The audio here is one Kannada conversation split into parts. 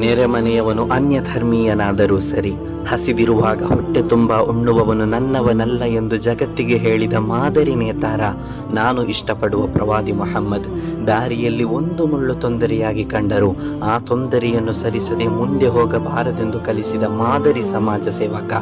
ನೆರೆಮನೆಯವನು ಅನ್ಯ ಧರ್ಮೀಯನಾದರೂ ಸರಿ, ಹಸಿದಿರುವಾಗ ಹೊಟ್ಟೆ ತುಂಬ ಉಣ್ಣುವವನು ನನ್ನವನಲ್ಲ ಎಂದು ಜಗತ್ತಿಗೆ ಹೇಳಿದ ಮಾದರಿ ನೇತಾರ ನಾನು ಇಷ್ಟಪಡುವ ಪ್ರವಾದಿ ಮೊಹಮ್ಮದ್. ದಾರಿಯಲ್ಲಿ ಒಂದು ಮುಳ್ಳು ತೊಂದರೆಯಾಗಿ ಕಂಡರೂ ಆ ತೊಂದರೆಯನ್ನು ಸರಿಸದೆ ಮುಂದೆ ಹೋಗಬಾರದೆಂದು ಕಲಿಸಿದ ಮಾದರಿ ಸಮಾಜ ಸೇವಕ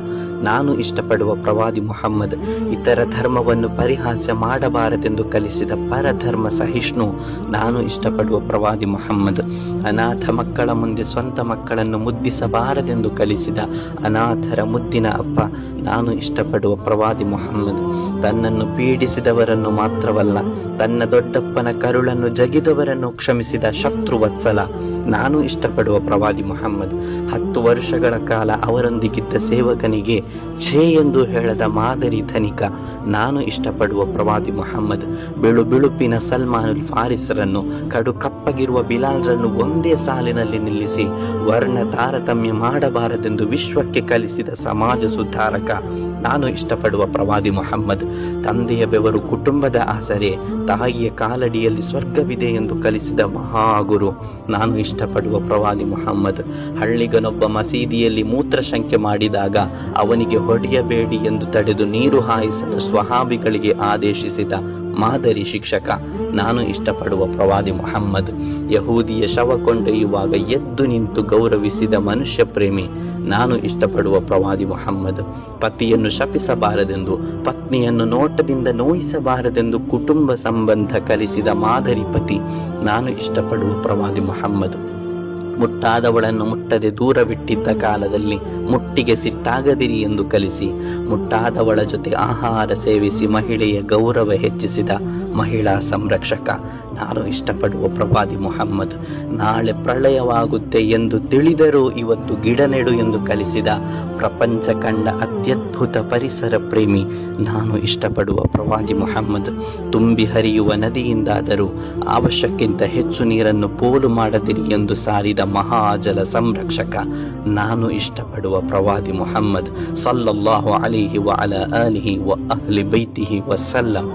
ನಾನು ಇಷ್ಟಪಡುವ ಪ್ರವಾದಿ ಮೊಹಮ್ಮದ್. ಇತರ ಧರ್ಮವನ್ನು ಪರಿಹಾಸ್ಯ ಮಾಡಬಾರದೆಂದು ಕಲಿಸಿದ ಪರಧರ್ಮ ಸಹಿಷ್ಣು ನಾನು ಇಷ್ಟಪಡುವ ಪ್ರವಾದಿ ಮೊಹಮ್ಮದ್. ಅನಾಥ ಮಕ್ಕಳ ಮುಂದೆ ಸ್ವಂತ ಮಕ್ಕಳನ್ನು ಮುದ್ದಿಸಬಾರದೆಂದು ಕಲಿಸಿದ ಅನಾಥರ ಮುದ್ದಿನ ಅಪ್ಪ ನಾನು ಇಷ್ಟಪಡುವ ಪ್ರವಾದಿ ಮೊಹಮ್ಮದ್. ತನ್ನನ್ನು ಪೀಡಿಸಿದವರನ್ನು ಮಾತ್ರವಲ್ಲ, ತನ್ನ ದೊಡ್ಡಪ್ಪನ ಕರುಳನ್ನು ಜಗಿದವರನ್ನು ಕ್ಷಮಿಸಿದ ಶತ್ರುವತ್ಸಲ ನಾನು ಇಷ್ಟಪಡುವ ಪ್ರವಾದಿ ಮೊಹಮ್ಮದ್. 10 ವರ್ಷಗಳ ಕಾಲ ಅವರೊಂದಿಗಿದ್ದ ಸೇವಕನಿಗೆ ಛೇ ಎಂದು ಹೇಳದ ಮಾದರಿ ಧನಿಕ ನಾನು ಇಷ್ಟಪಡುವ ಪ್ರವಾದಿ ಮೊಹಮ್ಮದ್. ಬಿಳುಬಿಳುಪಿನ ಸಲ್ಮಾನುಲ್ ಫಾರಿಸರನ್ನು, ಕಡು ಕಪ್ಪಗಿರುವ ಬಿಲಾಲ್ರನ್ನು ಒಂದೇ ಸಾಲಿನಲ್ಲಿ ನಿಲ್ಲಿಸಿ ವರ್ಣ ತಾರತಮ್ಯ ಮಾಡಬಾರದೆಂದು ವಿಶ್ವಕ್ಕೆ ಕಲಿಸಿದ ಸಮಾಜ ಸುಧಾರಕ ನಾನು ಇಷ್ಟಪಡುವ ಪ್ರವಾದಿ ಮೊಹಮ್ಮದ್. ತಂದೆಯ ಬೆವರು ಕುಟುಂಬದ ಆಸರೆ, ತಾಯಿಯ ಕಾಲಡಿಯಲ್ಲಿ ಸ್ವರ್ಗವಿದೆ ಎಂದು ಕಲಿಸಿದ ಮಹಾಗುರು ನಾನು ಇಷ್ಟಪಡುವ ಪ್ರವಾದಿ ಮೊಹಮ್ಮದ್. ಹಳ್ಳಿಗನೊಬ್ಬ ಮಸೀದಿಯಲ್ಲಿ ಮೂತ್ರಶಂಕೆ ಮಾಡಿದಾಗ ಅವನಿಗೆ ಹೊಡೆಯಬೇಡಿ ಎಂದು ತಡೆದು ನೀರು ಹಾಯಿಸಲು ಸ್ವಹಾಬಿಗಳಿಗೆ ಆದೇಶಿಸಿದ ಮಾದರಿ ಶಿಕ್ಷಕ ನಾನು ಇಷ್ಟಪಡುವ ಪ್ರವಾದಿ ಮೊಹಮ್ಮದ್. ಯಹೂದಿಯ ಶವ ಕೊಂಡೊಯ್ಯುವಾಗ ಎದ್ದು ನಿಂತು ಗೌರವಿಸಿದ ಮನುಷ್ಯ ಪ್ರೇಮಿ ನಾನು ಇಷ್ಟಪಡುವ ಪ್ರವಾದಿ ಮೊಹಮ್ಮದ್. ಪತಿಯನ್ನು ಶಪಿಸಬಾರದೆಂದು, ಪತ್ನಿಯನ್ನು ನೋಟದಿಂದ ನೋಯಿಸಬಾರದೆಂದು ಕುಟುಂಬ ಸಂಬಂಧ ಕಲಿಸಿದ ಮಾದರಿ ಪತಿ ನಾನು ಇಷ್ಟಪಡುವ ಪ್ರವಾದಿ ಮೊಹಮ್ಮದ್. ಮುಟ್ಟಾದವಳನ್ನು ಮುಟ್ಟದೆ ದೂರವಿಟ್ಟಿದ್ದ ಕಾಲದಲ್ಲಿ ಮುಟ್ಟಿಗೆ ಸಿಟ್ಟಾಗದಿರಿ ಎಂದು ಕಲಿಸಿ, ಮುಟ್ಟಾದವಳ ಜೊತೆ ಆಹಾರ ಸೇವಿಸಿ ಮಹಿಳೆಯ ಗೌರವ ಹೆಚ್ಚಿಸಿದ ಮಹಿಳಾ ಸಂರಕ್ಷಕ ನಾನು ಇಷ್ಟಪಡುವ ಪ್ರವಾದಿ ಮೊಹಮ್ಮದ್. ನಾಳೆ ಪ್ರಳಯವಾಗುತ್ತೆ ಎಂದು ತಿಳಿದರೂ ಇವತ್ತು ಗಿಡ ನೆಡು ಎಂದು ಕಲಿಸಿದ ಪ್ರಪಂಚ ಕಂಡ ಅತ್ಯದ್ಭುತ ಪರಿಸರ ಪ್ರೇಮಿ ನಾನು ಇಷ್ಟಪಡುವ ಪ್ರವಾದಿ ಮೊಹಮ್ಮದ್. ತುಂಬಿ ಹರಿಯುವ ನದಿಯಿಂದಾದರೂ ಅವಶ್ಯಕ್ಕಿಂತ ಹೆಚ್ಚು ನೀರನ್ನು ಪೋಲು ಮಾಡದಿರಿ ಎಂದು ಸಾರಿದ ಮಹಾಜಲ ಸಂರಕ್ಷಕ ನಾನು ಇಷ್ಟಪಡುವ ಪ್ರವಾದಿ ಮೊಹಮ್ಮದ್ ಸಲ್ಲಲ್ಲಾಹು ಅಲೈಹಿ ವ ಅಲಾ ಆಲಿಹಿ ವ ಅಹ್ಲಿ ಬೈತಿಹಿ ವಸಲ್ಲಂ.